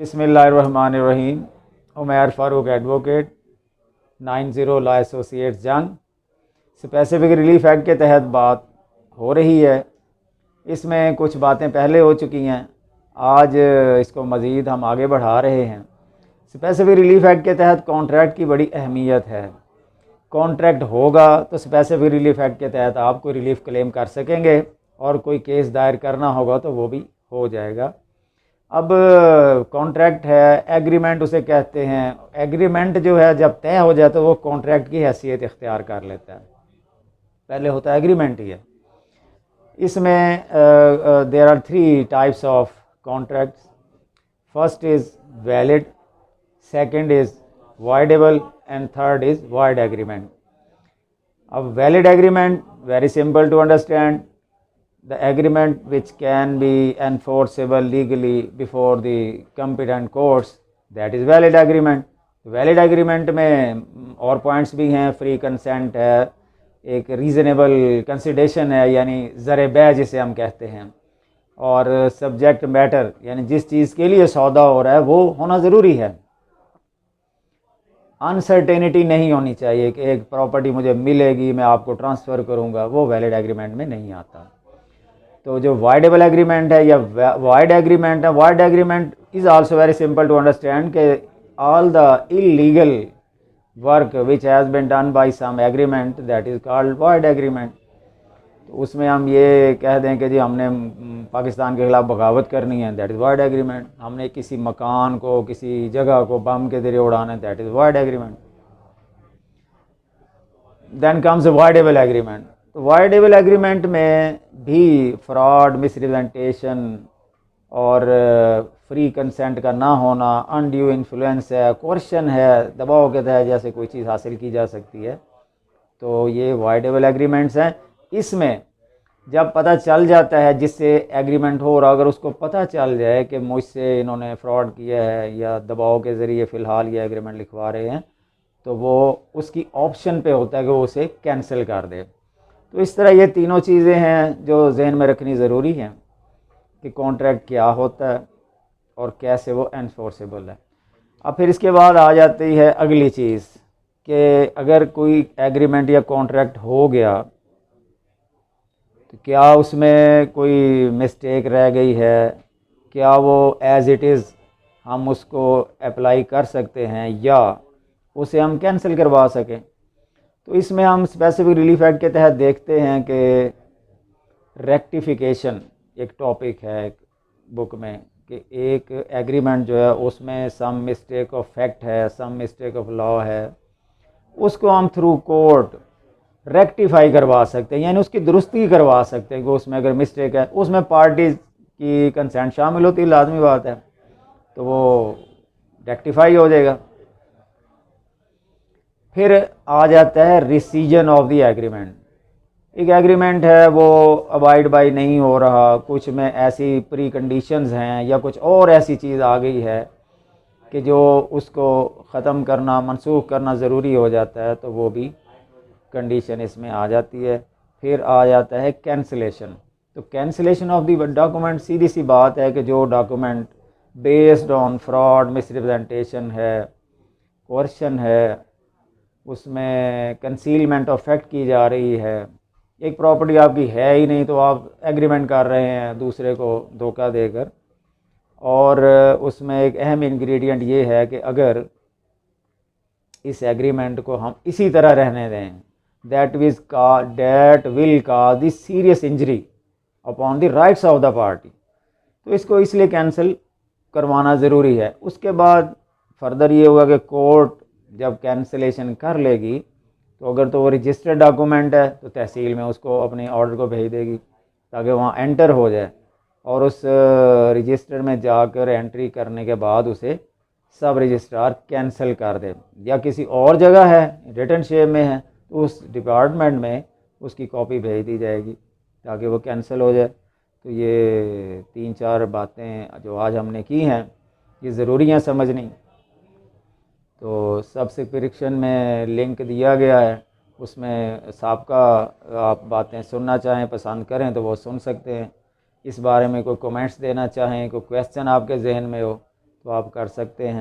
बिस्मिल्लाहिर्रहमानिर्रहीम। Umair Farooq advocate 90 law associates जंग। Specific relief act के तहत बात हो रही है। इसमें कुछ बातें पहले हो चुकी हैं, आज इसको मज़ीद हम आगे बढ़ा रहे हैं। स्पेसिफिक रिलीफ एक्ट के तहत कॉन्ट्रैक्ट की बड़ी अहमियत है। कॉन्ट्रैक्ट होगा तो स्पेसिफिक रिलीफ एक्ट के तहत आप कोई रिलीफ क्लेम कर सकेंगे और कोई केस दायर करना होगा तो वो भी हो जाएगा। अब कॉन्ट्रैक्ट है, एग्रीमेंट उसे कहते हैं। एग्रीमेंट जो है जब तय हो जाए तो वो कॉन्ट्रैक्ट की हैसियत इख्तियार कर लेता है। पहले होता है एग्रीमेंट ही है। इसमें there are 3 types of contracts. First is valid, second is voidable and third is void agreement. अब valid agreement very simple to understand, the agreement which can be enforceable legally before the competent courts, that is valid agreement. Valid agreement में और points भी हैं, free consent है, एक reasonable consideration है यानी ज़र बै जिसे हम कहते हैं, और सब्जेक्ट मैटर यानी जिस चीज़ के लिए सौदा हो रहा है वो होना ज़रूरी है। अनसर्टेनिटी नहीं होनी चाहिए कि एक प्रॉपर्टी मुझे मिलेगी मैं आपको ट्रांसफ़र करूँगा, वो वैलिड एग्रीमेंट में नहीं आता। तो जो वाइडेबल एग्रीमेंट है या वाइड एग्रीमेंट है, void agreement is also very simple to understand कि all the illegal work which has been done by some agreement that is called void agreement. तो उसमें हम ये कह दें कि जी हमने पाकिस्तान के खिलाफ बगावत करनी है, दैट इज़ वाइड एग्रीमेंट। हमने किसी मकान को, किसी जगह को बम के ज़रिए उड़ाना है, that is void agreement. Then comes voidable agreement. तो वाइडेबल एग्रीमेंट में भी फ्रॉड, मिसरिप्रेजेंटेशन और फ्री कंसेंट का ना होना, अनड्यू इन्फ्लुएंस है, कोर्शन है, दबाव के तहत जैसे कोई चीज़ हासिल की जा सकती है, तो ये वाइडेबल एग्रीमेंट्स हैं। इसमें जब पता चल जाता है जिससे एग्रीमेंट हो रहा, अगर उसको पता चल जाए कि मुझसे इन्होंने फ्रॉड किया है या दबाव के ज़रिए फ़िलहाल ये एग्रीमेंट लिखवा रहे हैं, तो वो उसकी ऑप्शन पे होता है कि वो उसे कैंसिल कर दे। तो इस तरह ये तीनों चीज़ें हैं जो जहन में रखनी ज़रूरी हैं कि कॉन्ट्रैक्ट क्या होता है और कैसे वो एनफोर्सेबल है। अब फिर इसके बाद आ जाती है अगली चीज़ कि अगर कोई एग्रीमेंट या कॉन्ट्रैक्ट हो गया तो क्या उसमें कोई मिस्टेक रह गई है, क्या वो एज़ इट इज़ हम उसको अप्लाई कर सकते हैं या उसे हम कैंसिल करवा सकें। तो इसमें हम स्पेसिफिक रिलीफ एक्ट के तहत देखते हैं कि रेक्टिफिकेशन एक टॉपिक है बुक में कि एक एग्रीमेंट जो है उसमें सम मिस्टेक ऑफ फैक्ट है, सम मिस्टेक ऑफ लॉ है, उसको हम थ्रू कोर्ट रेक्टिफाई करवा सकते हैं यानी उसकी दुरुस्ती करवा सकते हैं कि उसमें अगर मिस्टेक है, उसमें पार्टीज़ की कंसेंट शामिल होती है, लाजमी बात है, तो वो रेक्टिफाई हो जाएगा। फिर आ जाता है रिसीजन ऑफ द एग्रीमेंट। एक एग्रीमेंट है वो अबाइड बाई नहीं हो रहा, कुछ में ऐसी प्री कंडीशंस हैं या कुछ और ऐसी चीज़ आ गई है कि जो उसको ख़त्म करना, मनसूख करना ज़रूरी हो जाता है, तो वो भी कंडीशन इसमें आ जाती है। फिर आ जाता है कैंसिलेशन। तो कैंसिलेशन ऑफ द डॉक्यूमेंट सीधी सी बात है कि जो document based on fraud, misrepresentation है, कोर्शन है, उसमें कंसीलमेंट ऑफ फैक्ट की जा रही है, एक प्रॉपर्टी आपकी है ही नहीं तो आप एग्रीमेंट कर रहे हैं दूसरे को धोखा देकर, और उसमें एक अहम इंग्रेडिएंट ये है कि अगर इस एग्रीमेंट को हम इसी तरह रहने दें, that will cause the serious injury upon the rights of the party, तो इसको इसलिए कैंसिल करवाना ज़रूरी है। उसके बाद फर्दर ये होगा कि कोर्ट जब कैंसिलेशन कर लेगी तो अगर तो वो रजिस्टर्ड डॉक्यूमेंट है तो तहसील में उसको अपने ऑर्डर को भेज देगी ताकि वहाँ एंटर हो जाए, और उस रजिस्टर में जाकर एंट्री करने के बाद उसे सब रजिस्ट्रार कैंसिल कर दे, या किसी और जगह है रिटन शेप में है तो उस डिपार्टमेंट में उसकी कॉपी भेज दी जाएगी ताकि वो कैंसिल हो जाए। तो ये 3-4 बातें जो आज हमने की हैं ये ज़रूरी हैं समझनी। तो सब्सक्रिप्शन में लिंक दिया गया है, उसमें सबका आप बातें सुनना चाहें, पसंद करें तो वो सुन सकते हैं। इस बारे में कोई कमेंट्स देना चाहें, कोई क्वेश्चन आपके जहन में हो तो आप कर सकते हैं।